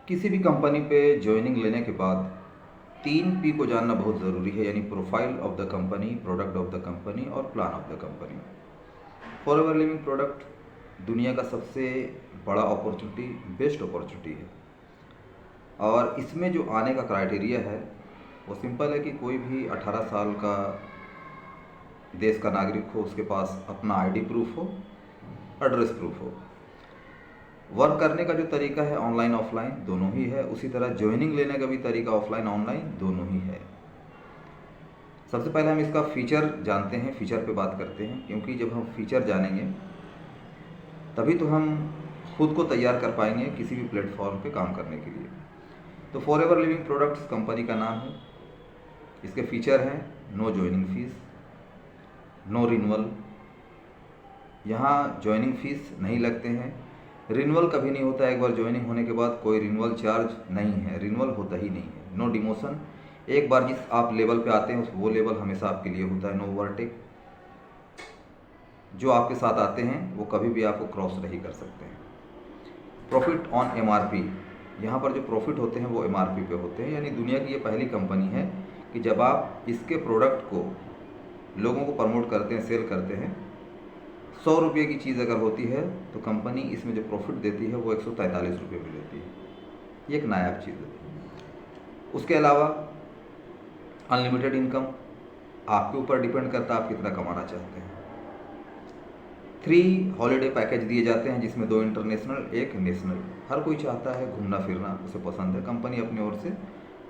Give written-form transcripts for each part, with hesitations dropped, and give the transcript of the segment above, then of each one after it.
किसी भी कंपनी पे ज्वाइनिंग लेने के बाद 3 P को जानना बहुत ज़रूरी है, यानी profile of the company, product of the company और plan of the company. Forever Living product दुनिया का सबसे बड़ा अपॉर्चुनिटी, बेस्ट अपॉर्चुनिटी है। और इसमें जो आने का क्राइटेरिया है वो सिंपल है कि कोई भी 18 साल का देश का नागरिक हो, उसके पास अपना आईडी प्रूफ हो, एड्रेस प्रूफ हो। वर्क करने का जो तरीका है ऑनलाइन ऑफलाइन दोनों ही है, उसी तरह ज्वाइनिंग लेने का भी तरीका ऑफलाइन ऑनलाइन दोनों ही है। सबसे पहले हम इसका फीचर जानते हैं, फीचर पे बात करते हैं, क्योंकि जब हम फीचर जानेंगे तभी तो हम खुद को तैयार कर पाएंगे किसी भी प्लेटफॉर्म पे काम करने के लिए। तो फॉरएवर लिविंग प्रोडक्ट्स कंपनी का नाम है। इसके फीचर हैं no joining fees, no renewal, यहाँ ज्वाइनिंग फीस नहीं लगते हैं, रिन्यूअल कभी नहीं होता है। एक बार ज्वाइनिंग होने के बाद कोई रिन्यूअल चार्ज नहीं है, रिन्यूअल होता ही नहीं है। नो डिमोशन, एक बार जिस आप लेवल पे आते हैं वो लेवल हमेशा आपके लिए होता है। नो ओवरटेक, जो आपके साथ आते हैं वो कभी भी आपको क्रॉस नहीं कर सकते हैं। प्रॉफिट ऑन MRP, यहाँ पर जो प्रॉफिट होते हैं वो MRP पे होते हैं, यानी दुनिया की ये पहली कंपनी है कि जब आप इसके प्रोडक्ट को लोगों को प्रमोट करते हैं, सेल करते हैं, 100 रुपये की चीज़ अगर होती है तो कंपनी इसमें जो प्रॉफिट देती है वो 143 रुपये में देती है। ये एक नायाब चीज़ है। उसके अलावा अनलिमिटेड इनकम, आपके ऊपर डिपेंड करता है आप कितना कमाना चाहते हैं। 3 हॉलीडे पैकेज दिए जाते हैं, जिसमें 2 इंटरनेशनल, 1 नेशनल। हर कोई चाहता है घूमना फिरना, उसे पसंद है, कंपनी अपनी ओर से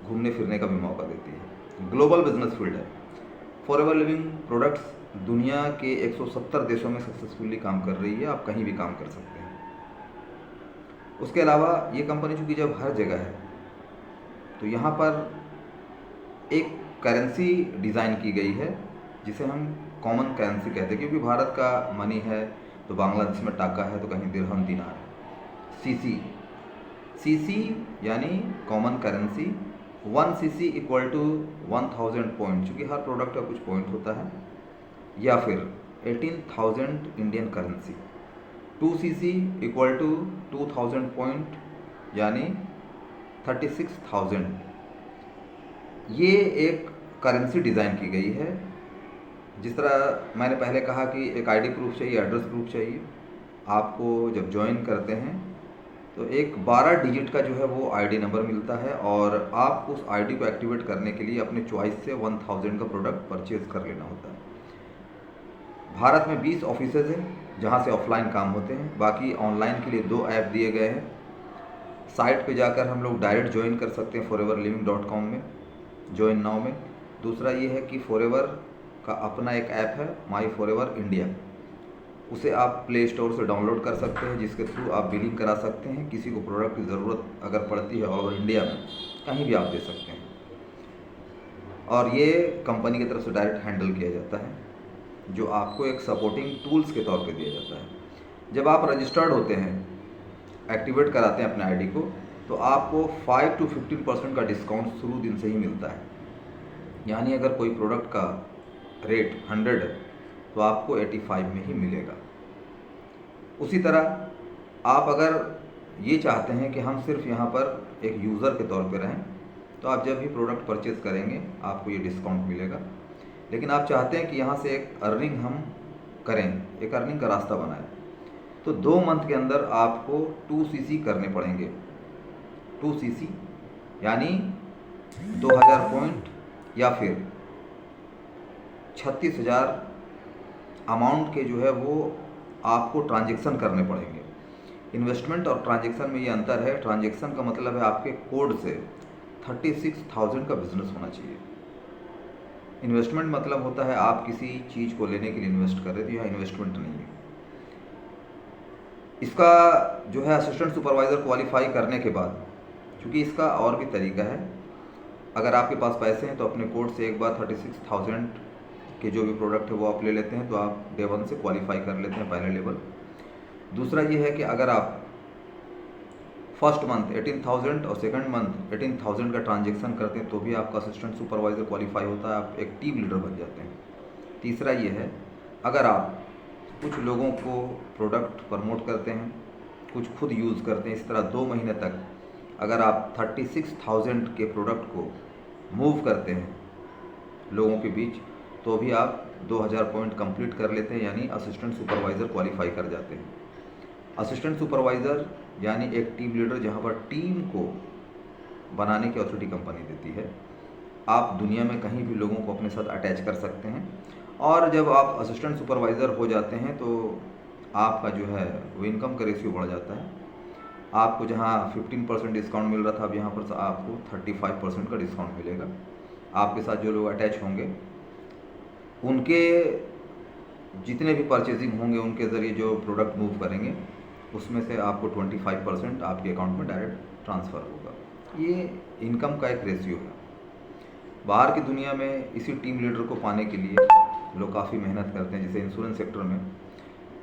घूमने फिरने का भी मौका देती है। ग्लोबल बिजनेस फील्ड है। फॉरएवर लिविंग प्रोडक्ट्स दुनिया के 170 देशों में सक्सेसफुली काम कर रही है, आप कहीं भी काम कर सकते हैं। उसके अलावा ये कंपनी चूँकि जब हर जगह है तो यहाँ पर एक करेंसी डिज़ाइन की गई है जिसे हम कॉमन करेंसी कहते हैं, क्योंकि भारत का मनी है तो बांग्लादेश में टाका है तो कहीं दिरहम दिनार है। सीसी यानी common currency, 1 CC equal to 1000 point, चूँकि हर प्रोडक्ट का कुछ पॉइंट होता है, या फिर 18,000 Indian currency. 2 CC equal to 2000 point यानी 36,000। ये एक करेंसी डिज़ाइन की गई है। जिस तरह मैंने पहले कहा कि एक आईडी प्रूफ चाहिए, एड्रेस प्रूफ चाहिए। आपको जब ज्वाइन करते हैं तो एक 12 डिजिट का जो है वो आईडी नंबर मिलता है, और आप उस आईडी को एक्टिवेट करने के लिए अपने चॉइस से 1000 का प्रोडक्ट परचेज कर लेना होता है। भारत में 20 ऑफिसेज हैं जहाँ से ऑफलाइन काम होते हैं, बाकी ऑनलाइन के लिए 2 ऐप दिए गए हैं। साइट पे जाकर हम लोग डायरेक्ट ज्वाइन कर सकते हैं foreverliving.com में, ज्वाइन नाउ में। दूसरा ये है कि फॉरएवर का अपना एक ऐप है, माई फॉरएवर इंडिया, उसे आप प्ले स्टोर से डाउनलोड कर सकते हैं, जिसके थ्रू आप बिलिंग करा सकते हैं। किसी को प्रोडक्ट की ज़रूरत अगर पड़ती है ऑल ओवर इंडिया में, कहीं भी आप दे सकते हैं, और ये कंपनी की तरफ से डायरेक्ट हैंडल किया जाता है, जो आपको एक सपोर्टिंग टूल्स के तौर पे दिया जाता है। जब आप रजिस्टर्ड होते हैं, एक्टिवेट कराते हैं अपने आईडी को, तो आपको 5 to 15% का डिस्काउंट शुरू दिन से ही मिलता है। यानी अगर कोई प्रोडक्ट का रेट 100 है तो आपको 85 में ही मिलेगा। उसी तरह आप अगर ये चाहते हैं कि हम सिर्फ यहाँ पर एक यूज़र के तौर पे रहें, तो आप जब भी प्रोडक्ट परचेज़ करेंगे आपको ये डिस्काउंट मिलेगा। लेकिन आप चाहते हैं कि यहाँ से एक अर्निंग हम करें, एक अर्निंग का रास्ता बनाएं, तो 2 मंथ के अंदर आपको 2 CC करने पड़ेंगे। 2 CC यानी 2000 पॉइंट या फिर 36,000 अमाउंट के जो है वो आपको ट्रांजैक्शन करने पड़ेंगे। इन्वेस्टमेंट और ट्रांजैक्शन में ये अंतर है। ट्रांजैक्शन का मतलब है आपके कोड से 36,000 का बिजनेस होना चाहिए। इन्वेस्टमेंट मतलब होता है आप किसी चीज़ को लेने के लिए इन्वेस्ट कर रहे थे, यहाँ इन्वेस्टमेंट नहीं है। इसका जो है असिस्टेंट सुपरवाइज़र क्वालिफाई करने के बाद, क्योंकि इसका और भी तरीका है, अगर आपके पास पैसे हैं तो अपने कोड से एक बार 36,000 के जो भी प्रोडक्ट है वो आप ले लेते हैं, तो आप डे 1 से क्वालिफाई कर लेते हैं, पहले लेवल। दूसरा ये है कि अगर आप फर्स्ट मंथ 18,000 और सेकंड मंथ 18,000 का ट्रांजैक्शन करते हैं तो भी आपका असिस्टेंट सुपरवाइज़र क्वालिफाई होता है, आप एक टीम लीडर बन जाते हैं। तीसरा ये है, अगर आप कुछ लोगों को प्रोडक्ट प्रमोट करते हैं, कुछ खुद यूज़ करते हैं, इस तरह 2 महीने तक अगर आप 36,000 के प्रोडक्ट को मूव करते हैं लोगों के बीच, तो भी आप 2000 पॉइंट कंप्लीट कर लेते हैं, यानी असिस्टेंट सुपरवाइज़र क्वालिफाई कर जाते हैं। असिस्टेंट सुपरवाइज़र यानी एक टीम लीडर, जहाँ पर टीम को बनाने की अथॉरिटी कंपनी देती है। आप दुनिया में कहीं भी लोगों को अपने साथ अटैच कर सकते हैं, और जब आप असिस्टेंट सुपरवाइज़र हो जाते हैं तो आपका जो है वो इनकम का रेशियो बढ़ जाता है। आपको जहाँ 15% डिस्काउंट मिल रहा था, अब यहाँ पर आपको 35% का डिस्काउंट मिलेगा। आपके साथ जो लोग अटैच होंगे उनके जितने भी परचेजिंग होंगे, उनके ज़रिए जो प्रोडक्ट मूव करेंगे, उसमें से आपको 25% आपके अकाउंट में डायरेक्ट ट्रांसफ़र होगा। ये इनकम का एक रेशियो है। बाहर की दुनिया में इसी टीम लीडर को पाने के लिए लोग काफ़ी मेहनत करते हैं। जैसे इंश्योरेंस सेक्टर में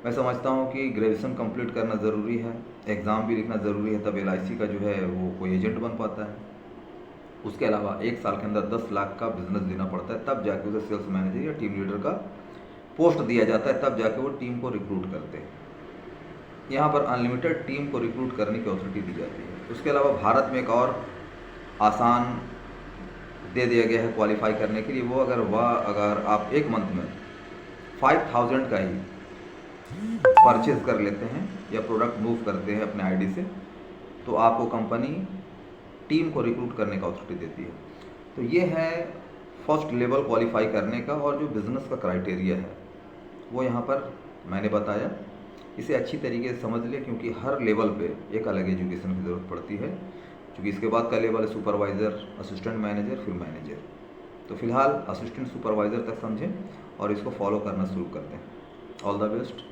मैं समझता हूँ कि ग्रेजुएशन कंप्लीट करना ज़रूरी है, एग्ज़ाम भी लिखना ज़रूरी है, तब LIC का जो है वो कोई एजेंट बन पाता है। उसके अलावा 1 साल के अंदर 10 लाख का बिजनेस देना पड़ता है, तब जाके उसे सेल्स मैनेजर या टीम लीडर का पोस्ट दिया जाता है, तब जाके वो टीम को रिक्रूट करते हैं। यहाँ पर अनलिमिटेड टीम को रिक्रूट करने की अथॉरिटी दी जाती है। उसके अलावा भारत में एक और आसान दे दिया गया है क्वालिफाई करने के लिए। वो अगर आप एक मंथ में 5000 का ही परचेज कर लेते हैं या प्रोडक्ट मूव करते हैं अपने आईडी से, तो आपको कंपनी टीम को रिक्रूट करने का अथॉरिटी देती है। तो ये है फर्स्ट लेवल क्वालिफाई करने का, और जो बिज़नेस का क्राइटेरिया है वो यहाँ पर मैंने बताया। इसे अच्छी तरीके से समझ लें, क्योंकि हर लेवल पे एक अलग एजुकेशन की ज़रूरत पड़ती है। क्योंकि इसके बाद का लेवल है सुपरवाइज़र, असिस्टेंट मैनेजर, फिर मैनेजर। तो फिलहाल असिस्टेंट सुपरवाइज़र तक समझें और इसको फॉलो करना शुरू करते हैं। All the best.